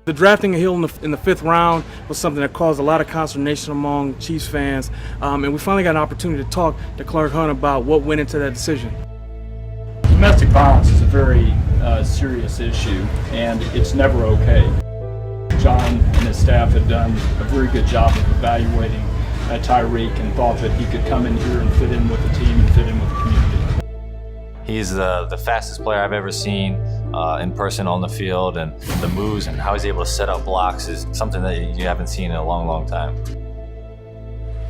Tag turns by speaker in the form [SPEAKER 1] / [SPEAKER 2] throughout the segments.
[SPEAKER 1] The drafting of Hill in the 5th round was something that caused a lot of consternation among Chiefs fans, and we finally got an opportunity to talk to Clark Hunt about what went into that decision.
[SPEAKER 2] Domestic violence is a very serious issue, and it's never okay. John and his staff had done a very good job of evaluating Tyreek and thought that he could come in here and fit in with the team and fit in with the community.
[SPEAKER 3] He's the fastest player I've ever seen in person on the field, and the moves and how he's able to set up blocks is something that you haven't seen in a long, long time.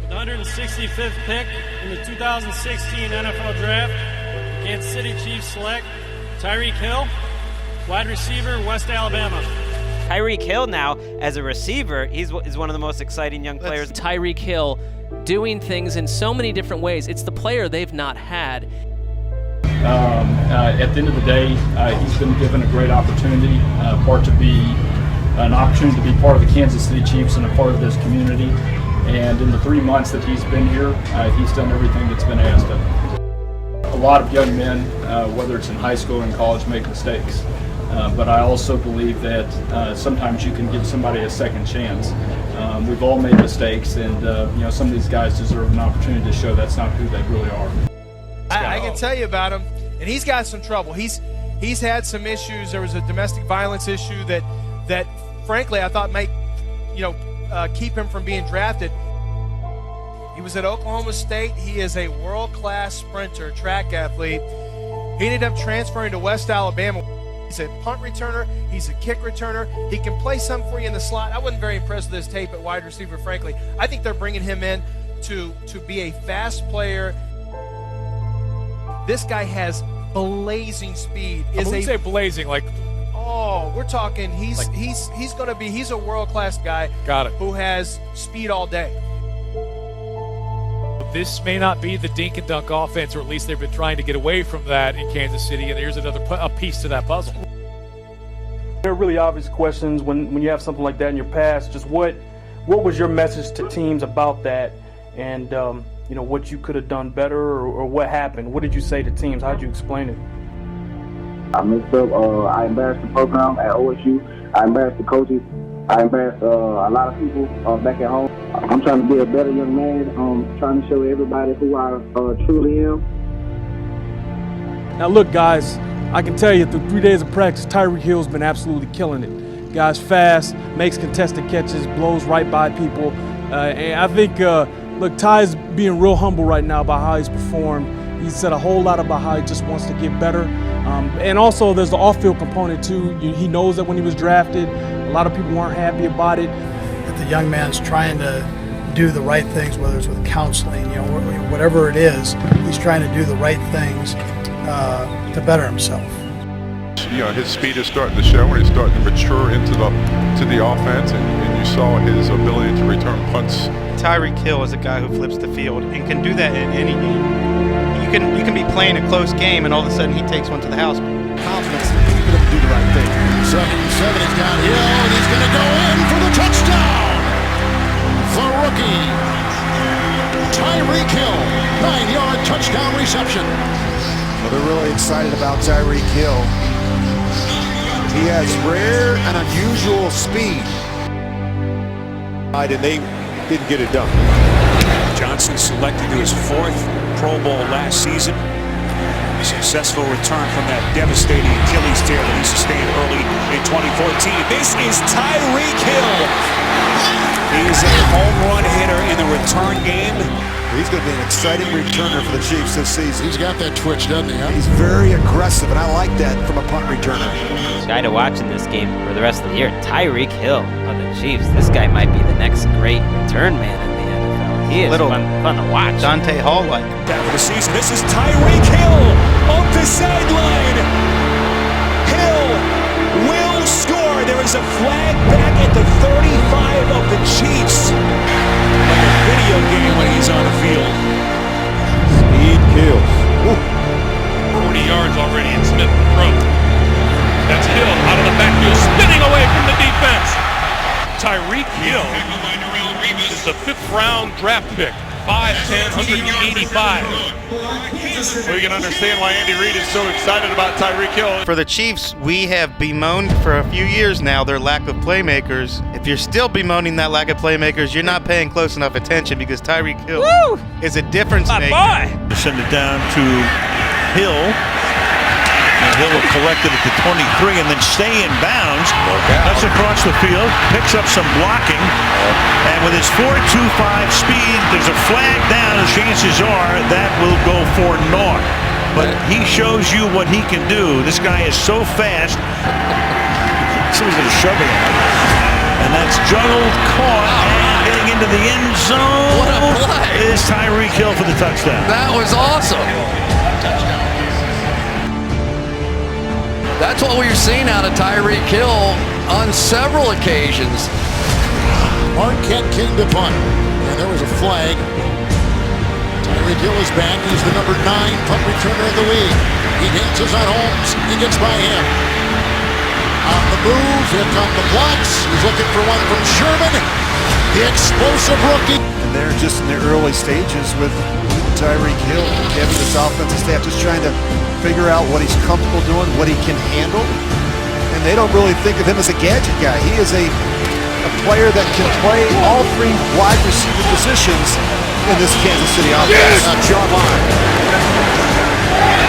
[SPEAKER 4] The 165th pick in the 2016 NFL Draft, Kansas City Chiefs select Tyreek Hill, wide receiver, West Alabama.
[SPEAKER 5] Tyreek Hill now, as a receiver, is one of the most exciting young players.
[SPEAKER 6] Tyreek Hill doing things in so many different ways. It's the player they've not had.
[SPEAKER 2] At the end of the day, he's been given a great opportunity, an opportunity to be part of the Kansas City Chiefs and a part of this community. And in the 3 months that he's been here, he's done everything that's been asked of him. A lot of young men, whether it's in high school or in college, make mistakes. But I also believe that sometimes you can give somebody a second chance. We've all made mistakes, and some of these guys deserve an opportunity to show that's not who they really are.
[SPEAKER 7] I can tell you about him, and he's got some trouble. He's had some issues. There was a domestic violence issue that frankly I thought might keep him from being drafted. He was at Oklahoma State. He is a world-class sprinter, track athlete. He ended up transferring to West Alabama. He's a punt returner. He's a kick returner. He can play some for you in the slot. I wasn't very impressed with his tape at wide receiver, frankly. I think they're bringing him in to be a fast player. This guy has blazing speed.
[SPEAKER 8] When you say blazing, like,
[SPEAKER 7] oh, we're talking. He's a world-class guy.
[SPEAKER 8] Got it.
[SPEAKER 7] Who has speed all day.
[SPEAKER 8] This may not be the dink and dunk offense, or at least they've been trying to get away from that in Kansas City, and here's a piece to that puzzle.
[SPEAKER 1] There are really obvious questions when you have something like that in your past. Just what was your message to teams about that, and what you could have done better, or what happened? What did you say to teams? How did you explain it?
[SPEAKER 9] I messed up. I embarrassed the program at OSU. I embarrassed the coaches. I embarrassed a lot of people back at home. I'm trying to be a better young man. Trying to show everybody who I truly am.
[SPEAKER 1] Now look, guys, I can tell you through 3 days of practice, Tyreek Hill's been absolutely killing it. Guy's fast, makes contested catches, blows right by people. And I think, look, Ty's being real humble right now about how he's performed. He said a whole lot about how he just wants to get better. And also there's the off-field component too. He knows that when he was drafted, a lot of people weren't happy about it.
[SPEAKER 10] That the young man's trying to do the right things, whether it's with counseling, whatever it is, he's trying to do the right things to better himself.
[SPEAKER 11] His speed is starting to show, and he's starting to mature into the offense, and you saw his ability to return punts.
[SPEAKER 12] Tyreek Hill is a guy who flips the field and can do that in any game. You can be playing a close game, and all of a sudden he takes one to the house.
[SPEAKER 13] Confidence to keep him do the right thing. 7-7, he's got Hill, and he's going to go in for the touchdown. The rookie, Tyreek Hill, 9-yard touchdown reception.
[SPEAKER 14] Well, they're really excited about Tyreek Hill. He has rare and unusual speed. And they didn't get it done.
[SPEAKER 15] Johnson selected to his 4th Pro Bowl last season. A successful return from that devastating Achilles tear that he sustained early in 2014. This is Tyreek Hill. He is a home run hitter in the return game.
[SPEAKER 14] He's going to be an exciting returner for the Chiefs this season.
[SPEAKER 13] He's got that twitch, doesn't he? Huh?
[SPEAKER 14] He's very aggressive, and I like that from a punt returner.
[SPEAKER 5] Guy to watch in this game for the rest of the year, Tyreek Hill of the Chiefs. This guy might be the next great return man in the NFL. He is fun to watch.
[SPEAKER 12] Dante Hall-like.
[SPEAKER 15] Down for the season. This is Tyreek Hill up the sideline. Hill will score. There is a flag back at the 35 of the Chiefs. Like a video game when he's on the field.
[SPEAKER 14] Speed kills. Woo.
[SPEAKER 16] 40 yards already in Smith throw. That's Hill out of the backfield, spinning away from the defense. Tyreek Hill is the 5th round draft pick 5'10", 185.
[SPEAKER 13] We can understand why Andy Reid is so excited about Tyreek Hill.
[SPEAKER 12] For the Chiefs, we have bemoaned for a few years now their lack of playmakers. If you're still bemoaning that lack of playmakers, you're not paying close enough attention because Tyreek Hill is a difference maker.
[SPEAKER 15] To send it down to Hill. And Hill will collect it at the 23 and then stay in bounds. Cuts across the field, picks up some blocking, and with his 4.25 speed, there's a flag down. The chances are that will go for naught. But he shows you what he can do. This guy is so fast. Somebody's going to shove it in. And that's juggled, caught, and getting into the end zone.
[SPEAKER 17] What a play!
[SPEAKER 15] Is Tyreek Hill for the touchdown.
[SPEAKER 17] That was awesome. That's what we've seen out of Tyreek Hill on several occasions.
[SPEAKER 13] Marquette King to punt. And there was a flag. Tyreek Hill is back. He's the number 9 punt returner in the league. He dances on Holmes. He gets by him. On the move. Here come the blocks. He's looking for one from Sherman. The explosive rookie.
[SPEAKER 14] And they're just in the early stages with Tyreek Hill. Having this offensive staff just trying to figure out what he's comfortable doing, what he can handle. And they don't really think of him as a gadget guy. He is a player that can play all 3 wide receiver positions in this Kansas City offense.
[SPEAKER 13] Yes! John Line.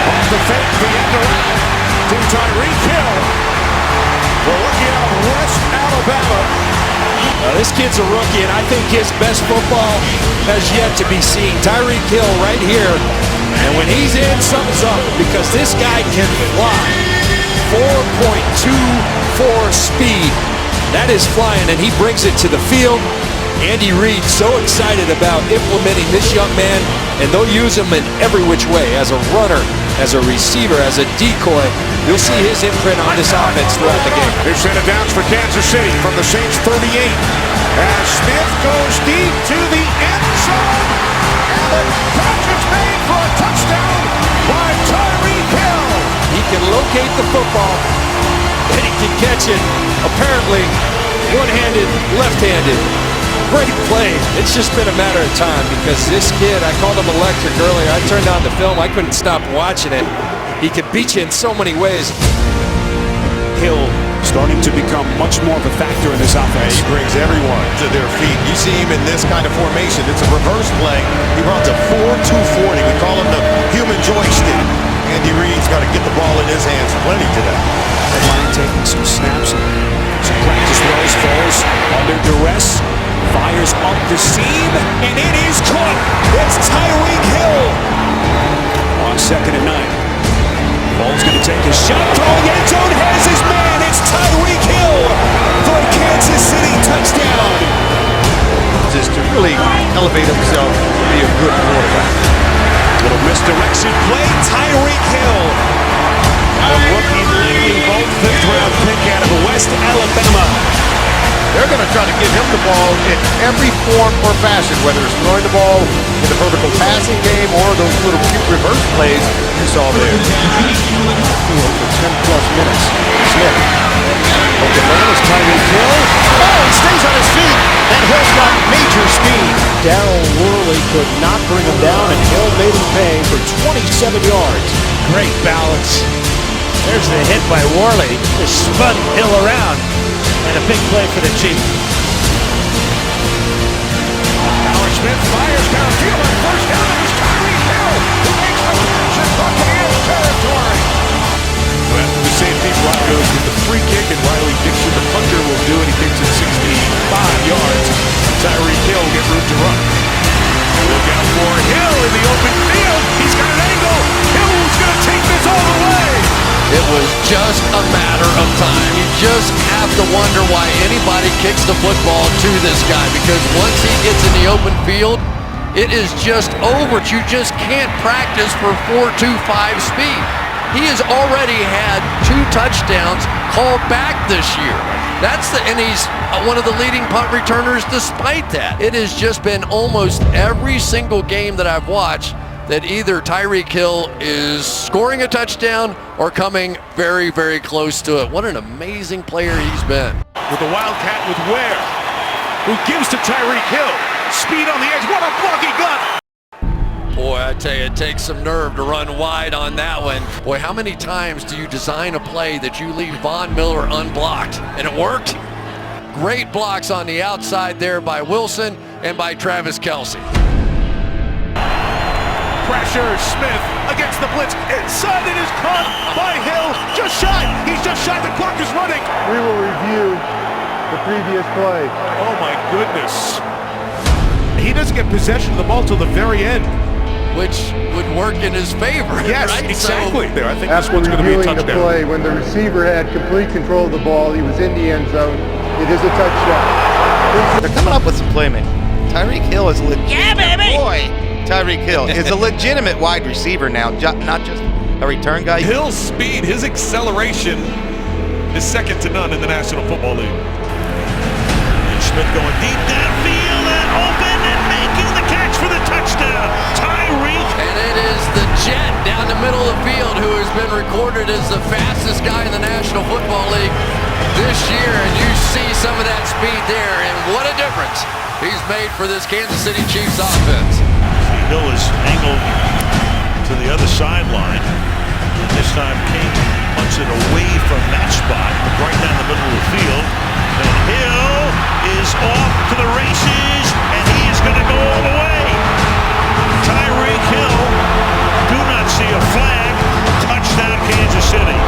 [SPEAKER 13] Off the fake, the end around to Tyreek Hill. We're looking at West Alabama.
[SPEAKER 18] This kid's a rookie, and I think his best football has yet to be seen. Tyreek Hill right here, and when he's in, something's up, because this guy can fly. 4.24 speed. That is flying, and he brings it to the field. Andy Reid so excited about implementing this young man, and they'll use him in every which way, as a runner, as a receiver, as a decoy. You'll see his imprint on this offense throughout the game.
[SPEAKER 13] They've sent it down for Kansas City from the Saints 38. As Smith goes deep to the end zone, and the catch is made for a touchdown by Tyreek Hill.
[SPEAKER 18] He can locate the football, and he can catch it, apparently, one-handed, left-handed. Great play. It's just been a matter of time, because this kid, I called him electric earlier. I turned on the film. I couldn't stop watching it. He can beat you in so many ways.
[SPEAKER 15] Hill starting to become much more of a factor in this offense.
[SPEAKER 19] He brings everyone to their feet. You see him in this kind of formation. It's a reverse play. He runs a 4.240. We call him the human joystick. Andy Reid's got to get the ball in his hands plenty today.
[SPEAKER 15] The line taking some snaps, some practice throws, falls under duress, fires up the seam, and it is caught. It's Tyreek Hill on 2nd and 9. Ball's going to take a shot, throwing end zone, has his man. It's Tyreek Hill for a Kansas City touchdown.
[SPEAKER 19] Just to really elevate himself to be a good quarterback.
[SPEAKER 15] Little misdirection play, Tyreek Hill. A rookie Lightning Bolt, 5th round pick out of West Alabama.
[SPEAKER 19] They're going to try to give him the ball in every form or fashion, whether it's throwing the ball in the vertical passing game or those little cute reverse plays you saw there.
[SPEAKER 14] For 10-plus minutes. Smith. Open man is Tyreek Hill.
[SPEAKER 13] Oh, he stays on his feet, and Hill's got major speed.
[SPEAKER 18] Darryl Worley could not bring him down, and Hill made him pay for 27 yards. Great balance. There's the hit by Worley. Just spun Hill around, and a big play for the Chiefs.
[SPEAKER 13] Howard Smith fires downfield on first down. It was Tyreek Hill who makes the catch in Buccaneers territory.
[SPEAKER 19] The safety Broncos with the free kick, and Riley Dixon, the punter, will do it. He kicks it 65 yards. Tyreek Hill will get room to run. Look out for Hill in the open field. He's got an angle. Hill's going to take this all the way.
[SPEAKER 17] It was just a matter of time. You just have to wonder why anybody kicks the football to this guy, because once he gets in the open field, it is just over. You just can't practice for 4.25 speed. He has already had 2 touchdowns called back this year. And he's one of the leading punt returners despite that. It has just been almost every single game that I've watched that either Tyreek Hill is scoring a touchdown or coming very, very close to it. What an amazing player he's been.
[SPEAKER 13] With the Wildcat with Ware, who gives to Tyreek Hill.
[SPEAKER 19] Speed on the edge. What a block he got.
[SPEAKER 17] Boy, I tell you, it takes some nerve to run wide on that one. Boy, how many times do you design a play that you leave Von Miller unblocked? And it worked. Great blocks on the outside there by Wilson and by Travis Kelce.
[SPEAKER 19] Pressure, Smith against the blitz. Inside, it is caught by Hill. Just shy. He's just shy. The clock is running.
[SPEAKER 20] We will review the previous play.
[SPEAKER 19] Oh my goodness. He doesn't get possession of the ball till the very end.
[SPEAKER 17] Which would work in his favor.
[SPEAKER 19] Yes,
[SPEAKER 17] right?
[SPEAKER 19] exactly.
[SPEAKER 17] So,
[SPEAKER 19] there, I think
[SPEAKER 20] after
[SPEAKER 19] this one's going to be a
[SPEAKER 20] reviewing the
[SPEAKER 19] touchdown.
[SPEAKER 20] play, when the receiver had complete control of the ball, he was in the end zone. It is a touchdown.
[SPEAKER 12] They're coming up with some playmaking. Tyreek Hill is a boy. Tyreek Hill is a legitimate wide receiver now, not just a return guy.
[SPEAKER 19] Hill's speed, his acceleration is second to none in the National Football League. And Smith going deep downfield and open and making the catch for the touchdown. Tyreek.
[SPEAKER 17] And it is the Jet down the middle of the field who has been recorded as the fastest guy in the National Football League this year. And you see some of that speed there, and what a difference he's made for this Kansas City Chiefs offense.
[SPEAKER 19] Hill is angled to the other sideline. And this time King punts it away from that spot, right down the middle of the field. And Hill is off to the races, and he is going to go all the way. Tyreek Hill, do not see a flag. Touchdown, Kansas City.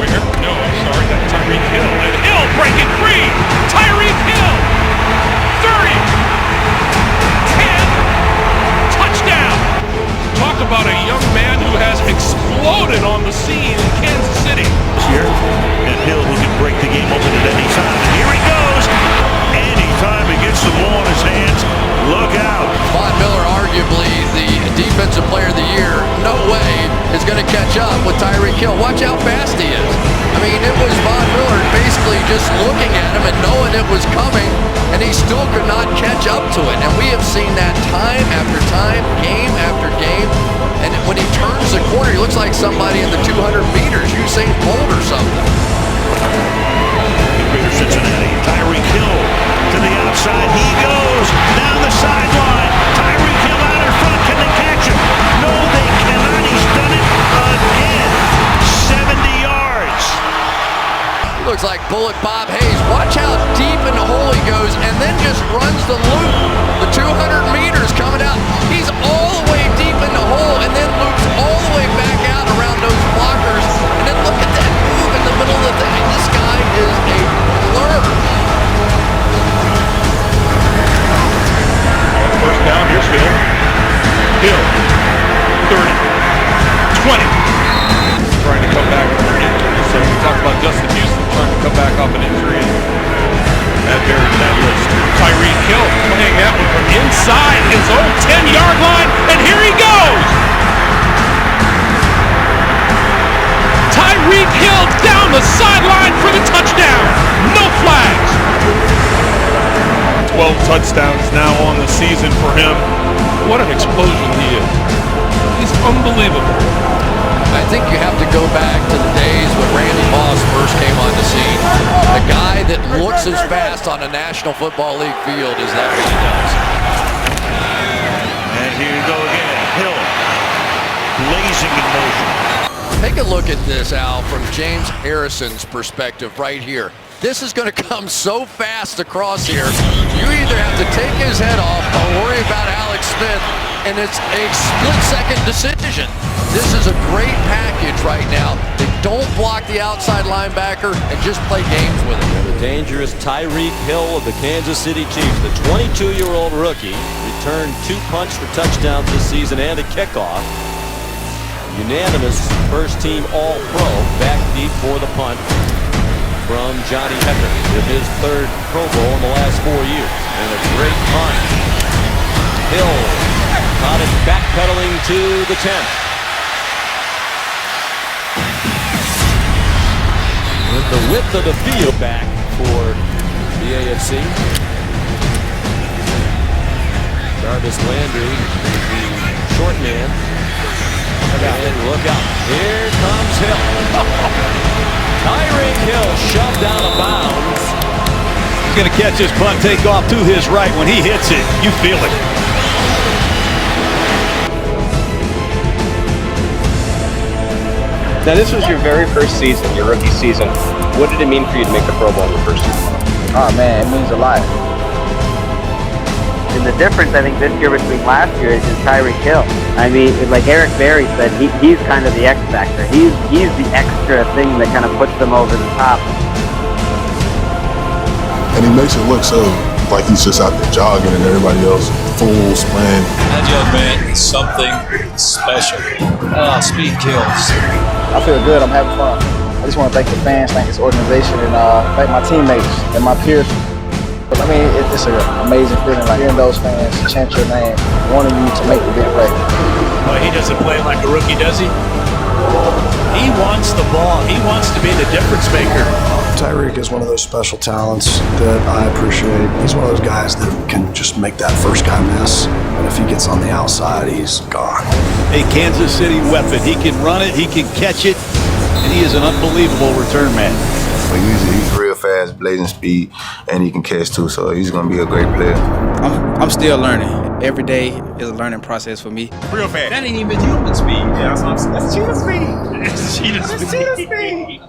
[SPEAKER 16] Where? No, I'm sorry, that's Tyreek Hill. And Hill breaking free! Tyreek Hill! 30! 10! Touchdown! Talk about a young man who has exploded on the scene in Kansas City.
[SPEAKER 19] Here, and Hill who can break the game open at any time. And here he goes! Anytime he gets the ball in his hands, look out.
[SPEAKER 17] Von Miller, arguably the defensive player of the year, no way is going to catch up with Tyreek Hill. Watch how fast he is. I mean, it was Von Miller basically just looking at him and knowing it was coming, and he still could not catch up to it. And we have seen that time after time, game after game. And when he turns the corner, he looks like somebody in the 200 meters, Usain Bolt or something.
[SPEAKER 19] Greater Cincinnati, Tyreek Hill to the outside. He goes down the sideline. Tyreek Hill out in front. Can they catch him? No, they cannot. He's done it again. 70 yards.
[SPEAKER 17] He looks like Bullock Bob Hayes. Watch how deep in the hole he goes and then just runs the loop. The 200 meters coming out. He's all the way deep in the hole and then loops all the way back out around those blockers. And then look at that move in the middle of the thing. This guy is a blur.
[SPEAKER 16] First down, here's Hill. Hill, 30, 20. Trying to come back from an injury. So we talked about Justin Houston trying to come back off an injury. That bears that list. Tyreek Hill playing that one from inside his own 10-yard line, and here he goes! Tyreek Hill down the sideline for the touchdown. No flags. 12 touchdowns now on the season for him. What an explosion he is. He's unbelievable.
[SPEAKER 17] I think you have to go back to the days when Randy Moss first came on the scene. The guy that looks as fast on a National Football League field as that really does.
[SPEAKER 19] And here you go again. Hill blazing in motion.
[SPEAKER 17] Take a look at this, Al, from James Harrison's perspective right here. This is going to come so fast across here. You either have to take his head off or worry about Alex Smith, and it's a split-second decision. This is a great package right now. They don't block the outside linebacker and just play games with him.
[SPEAKER 21] The dangerous Tyreek Hill of the Kansas City Chiefs, the 22-year-old rookie, returned 2 punts for touchdowns this season and a kickoff. Unanimous first-team All-Pro, back deep for the punt from Johnny Hekker with his 3rd Pro Bowl in the last 4 years. And a great punt. Hill caught it backpedaling to the 10. With the width of the field back for the AFC. Jarvis Landry, the short man. And look out. Here comes Hill. Tyreek Hill shoved out of bounds
[SPEAKER 3] He's going to catch his punt, take off to his right. When he hits it, you feel it.
[SPEAKER 22] Now, this was your very first season, your rookie season. What did it mean for you to make the Pro Bowl in the first year?
[SPEAKER 23] Oh, man, it means a lot.
[SPEAKER 24] And the difference, I think, this year between last year is Tyreek Hill. I mean, like Eric Berry said, he's kind of the X factor. He's the extra thing that kind of puts them over the top.
[SPEAKER 25] And he makes it look so like he's just out there jogging and everybody else full sprint.
[SPEAKER 26] That young man is something special. Speed kills.
[SPEAKER 23] I feel good. I'm having fun. I just want to thank the fans, thank this organization, and thank my teammates and my peers. I mean, it's an amazing feeling, like hearing those fans chant your name, wanting you to make the big play.
[SPEAKER 3] Well, he doesn't play like a rookie, does he? He wants the ball. He wants to be the difference maker.
[SPEAKER 10] Tyreek is one of those special talents that I appreciate. He's one of those guys that can just make that first guy miss, and if he gets on the outside, he's gone.
[SPEAKER 3] A Kansas City weapon. He can run it, he can catch it, and he is an unbelievable return man.
[SPEAKER 25] But he's real fast, blazing speed, and he can catch too, so he's going to be a great player.
[SPEAKER 23] I'm still learning. Every day is a learning process for me.
[SPEAKER 3] Real fast.
[SPEAKER 26] That ain't even human speed.
[SPEAKER 3] Yeah, that's cheetah speed.
[SPEAKER 26] It's cheetah speed.